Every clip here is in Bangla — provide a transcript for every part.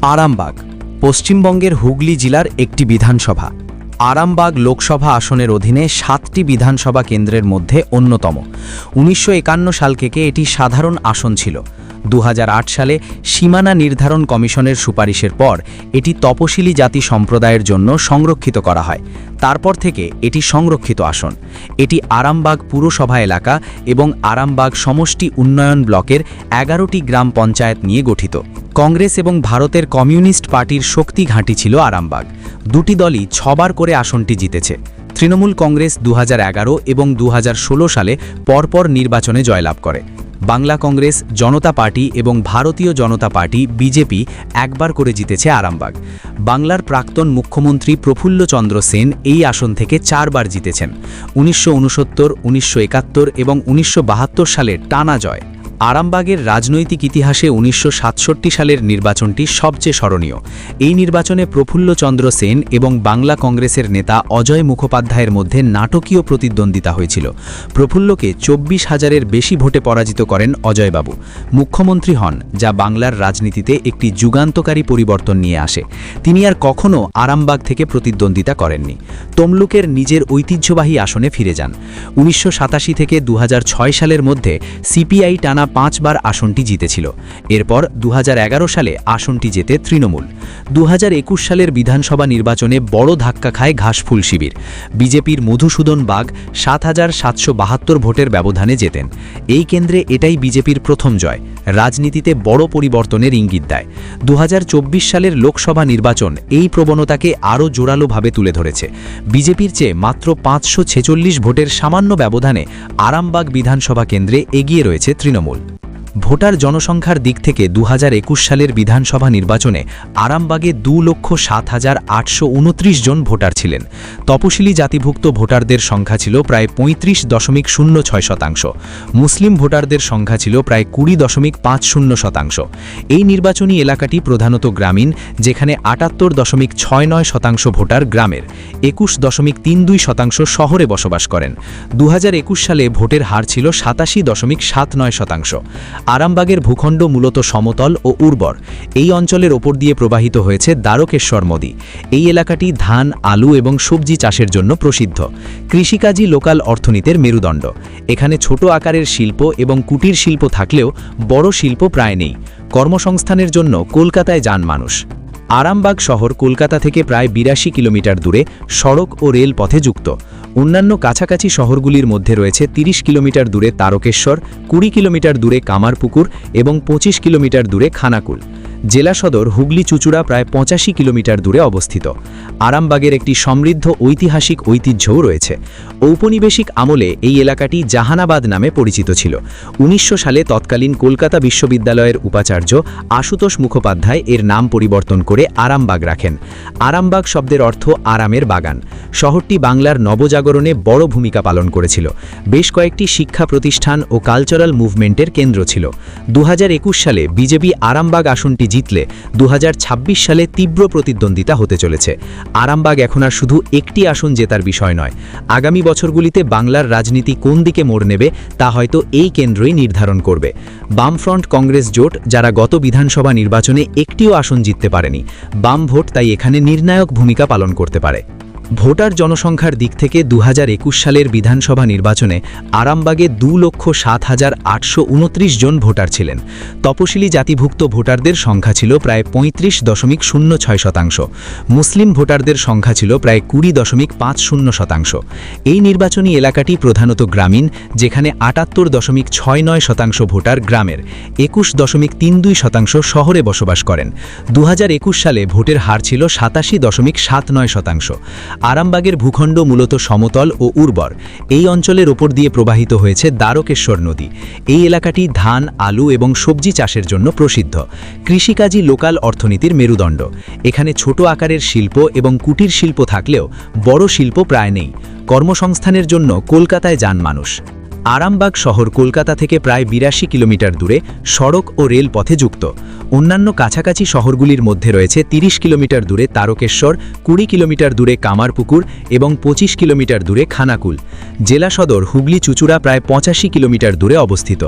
আরামবাগ পশ্চিমবঙ্গের হুগলি জেলার একটি বিধানসভা। আরামবাগ লোকসভা আসনের অধীনে 7টি বিধানসভা কেন্দ্রের মধ্যে অন্যতম। 1951 সাল থেকে এটি সাধারণ আসন ছিল। 2008 সালে সীমানা নির্ধারণ কমিশনের সুপারিশের পর এটি তপশিলি জাতি সম্প্রদায়ের জন্য সংরক্ষিত করা হয়। তারপর থেকে এটি সংরক্ষিত আসন। এটি আরামবাগ পুরসভা এলাকা এবং আরামবাগ সমষ্টি উন্নয়ন ব্লকের 11টি গ্রাম পঞ্চায়েত নিয়ে গঠিত। কংগ্রেস এবং ভারতের কমিউনিস্ট পার্টির শক্তি ঘাঁটি ছিল আরামবাগ। দুটি দলই 6 বার করে আসনটি জিতেছে। তৃণমূল কংগ্রেস 2011 এবং 2016 সালে পরপর নির্বাচনে জয়লাভ করে। বাংলা কংগ্রেস, জনতা পার্টি এবং ভারতীয় জনতা পার্টি বিজেপি একবার করে জিতেছে আরামবাগ। বাংলার প্রাক্তন মুখ্যমন্ত্রী প্রফুল্লচন্দ্র সেন এই আসন থেকে 4 বার জিতেছেন। 1969, 1971 এবং 1972 সালের টানা জয়। আরামবাগের রাজনৈতিক ইতিহাসে 1967 সালের নির্বাচনটি সবচেয়ে স্মরণীয়। এই নির্বাচনে প্রফুল্লচন্দ্র সেন এবং বাংলা কংগ্রেসের নেতা অজয় মুখোপাধ্যায়ের মধ্যে নাটকীয় প্রতিদ্বন্দ্বিতা হয়েছিল। প্রফুল্লকে 24,000-এর বেশি ভোটে পরাজিত করেন অজয়বাবু। মুখ্যমন্ত্রী হন, যা বাংলার রাজনীতিতে একটি যুগান্তকারী পরিবর্তন নিয়ে আসে। তিনি আর কখনও আরামবাগ থেকে প্রতিদ্বন্দ্বিতা করেননি। তমলুকের নিজের ঐতিহ্যবাহী আসনে ফিরে যান। 1987 থেকে 2006 সালের মধ্যে সিপিআই টানা 5 বার আসনটি জিতেছিল। এরপর 2011 সালে আসনটি জেতে তৃণমূল। 2021 সালের বিধানসভা নির্বাচনে বড় ধাক্কা খায় ঘাসফুল শিবির। বিজেপির মধুসূদন বাগ 7,772 ভোটের ব্যবধানে জেতেন। এই কেন্দ্রে এটাই বিজেপির প্রথম জয়। রাজনীতিতে বড় পরিবর্তনের ইঙ্গিত দেয়। 2024 সালের লোকসভা নির্বাচন এই প্রবণতাকে আরও জোরালোভাবে তুলে ধরেছে। বিজেপির চেয়ে মাত্র 546 ভোটের সামান্য ব্যবধানে আরামবাগ বিধানসভা কেন্দ্রে এগিয়ে রয়েছে তৃণমূল। ভোটার জনসংখ্যার দিক থেকে 2021 সালের বিধানসভা নির্বাচনে আরামবাগে 2,07,829 জন ভোটার ছিলেন। তপশিলি জাতিভুক্ত ভোটারদের সংখ্যা ছিল প্রায় 35.06%। মুসলিম ভোটারদের সংখ্যা ছিল প্রায় 20.50%। এই নির্বাচনী এলাকাটি প্রধানত গ্রামীণ, যেখানে 78.69% ভোটার গ্রামের, 21.32% শহরে বসবাস করেন। 2021 সালে ভোটের হার ছিল 87.79%। আরামবাগের ভূখণ্ড মূলত সমতল ও উর্বর। এই অঞ্চলের ওপর দিয়ে প্রবাহিত হয়েছে দ্বারকেশ্বর নদী। এই এলাকাটি ধান, আলু এবং সবজি চাষের জন্য প্রসিদ্ধ। কৃষিকাজই লোকাল অর্থনীতির মেরুদণ্ড। এখানে ছোট আকারের শিল্প এবং কুটির শিল্প থাকলেও বড় শিল্প প্রায় নেই। কর্মসংস্থানের জন্য কলকাতায় যান মানুষ। আরামবাগ শহর কলকাতা থেকে প্রায় 82 কিলোমিটার দূরে সড়ক ও রেল পথে যুক্ত। অন্যান্য কাছাকাছি শহরগুলির মধ্যে রয়েছে 30 কিলোমিটার দূরে তারকেশ্বর, 20 কিলোমিটার দূরে কামারপুকুর এবং 25 কিলোমিটার দূরে খানাকুল। জেলা সদর হুগলি চুচুড়া প্রায় 85 কিলোমিটার দূরে অবস্থিত। আরামবাগের একটি সমৃদ্ধ ঐতিহাসিক ঐতিহ্যও রয়েছে। ঔপনিবেশিক আমলে এই এলাকাটি জাহানাবাদ নামে পরিচিত ছিল। 1900 সালে তৎকালীন কলকাতা বিশ্ববিদ্যালয়ের উপাচার্য আশুতোষ মুখোপাধ্যায় এর নাম পরিবর্তন করে আরামবাগ রাখেন। আরামবাগ শব্দের অর্থ আরামের বাগান। শহরটি বাংলার নবজাগরণে বড় ভূমিকা পালন করেছিল। বেশ কয়েকটি শিক্ষা প্রতিষ্ঠান ও কালচারাল মুভমেন্টের কেন্দ্র ছিল। 2021 সালে বিজেপি আরামবাগ আসনটি জিতলে 2026 সালে তীব্র প্রতিদ্বন্দ্বিতা হতে চলেছে। আরামবাগ এখন আর শুধু একটি আসন জেতার বিষয় নয়। আগামী বছরগুলিতে বাংলার রাজনীতি কোন দিকে মোড় নেবে তা হয়তো এই কেন্দ্রই নির্ধারণ করবে। বামফ্রন্ট কংগ্রেস জোট, যারা গত বিধানসভা নির্বাচনে একটিও আসন জিততে পারেনি, বাম ভোট তাই এখানে নির্ণায়ক ভূমিকা পালন করতে পারে। ভোটার জনসংখ্যার দিক থেকে 2021 সালের বিধানসভা নির্বাচনে আরামবাগে 2,07,829 জন ভোটার ছিলেন। তপশিলি জাতিভুক্ত ভোটারদের সংখ্যা ছিল প্রায় 35.06%। মুসলিম ভোটারদের সংখ্যা ছিল প্রায় 20.50%। এই নির্বাচনী এলাকাটি প্রধানত গ্রামীণ, যেখানে 78.69% ভোটার গ্রামের, 21.32% শহরে বসবাস করেন। 2021 সালে ভোটের হার ছিল 87.79%। আরামবাগের ভূখণ্ড মূলত সমতল ও উর্বর। এই অঞ্চলের ওপর দিয়ে প্রবাহিত হয়েছে দ্বারকেশ্বর নদী। এই এলাকাটি ধান, আলু এবং সবজি চাষের জন্য প্রসিদ্ধ। কৃষিকাজই লোকাল অর্থনীতির মেরুদণ্ড। এখানে ছোট আকারের শিল্প এবং কুটির শিল্প থাকলেও বড় শিল্প প্রায় নেই। কর্মসংস্থানের জন্য কলকাতায় যান মানুষ। আরামবাগ শহর কলকাতা থেকে প্রায় 82 কিলোমিটার দূরে সড়ক ও রেল পথে যুক্ত। অন্যান্য কাছাকাছি শহরগুলির মধ্যে রয়েছে 30 কিলোমিটার দূরে তারকেশ্বর, 20 কিলোমিটার দূরে কামারপুকুর এবং 25 কিলোমিটার দূরে খানাকুল। জেলা সদর হুগলি চুঁচুড়া প্রায় 85 কিলোমিটার দূরে অবস্থিত।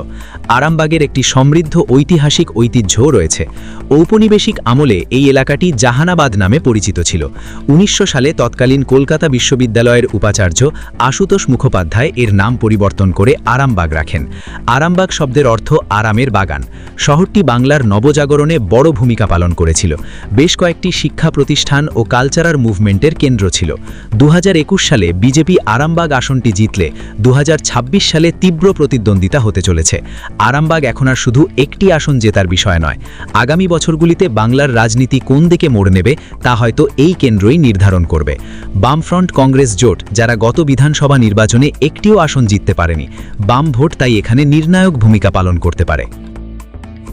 আরামবাগের একটি সমৃদ্ধ ঐতিহাসিক ঐতিহ্যও রয়েছে। ঔপনিবেশিক আমলে এই এলাকাটি জাহানাবাদ নামে পরিচিত ছিল। 1900 সালে তৎকালীন কলকাতা বিশ্ববিদ্যালয়ের উপাচার্য আশুতোষ মুখোপাধ্যায় এর নাম পরিবর্তন করে আরামবাগ রাখেন। আরামবাগ শব্দের অর্থ আরামের বাগান। শহরটি বাংলার নবজাগরণে বড় ভূমিকা পালন করেছিল। বেশ কয়েকটি শিক্ষা প্রতিষ্ঠান ও কালচারাল মুভমেন্টের কেন্দ্র ছিল। 2021 সালে বিজেপি আরামবাগ আসনটি জিতলে 2026 সালে তীব্র প্রতিদ্বন্দ্বিতা হতে চলেছে। আরামবাগ এখন আর শুধু একটি আসন জেতার বিষয় নয়। আগামী বছরগুলিতে বাংলার রাজনীতি কোন দিকে মোড় নেবে তা হয়তো এই কেন্দ্রই নির্ধারণ করবে। বামফ্রন্ট কংগ্রেস জোট, যারা গত বিধানসভা নির্বাচনে একটিও আসন জিততে পারেনি, বাম ভোট তাই এখানে নির্ণায়ক ভূমিকা পালন করতে পারে।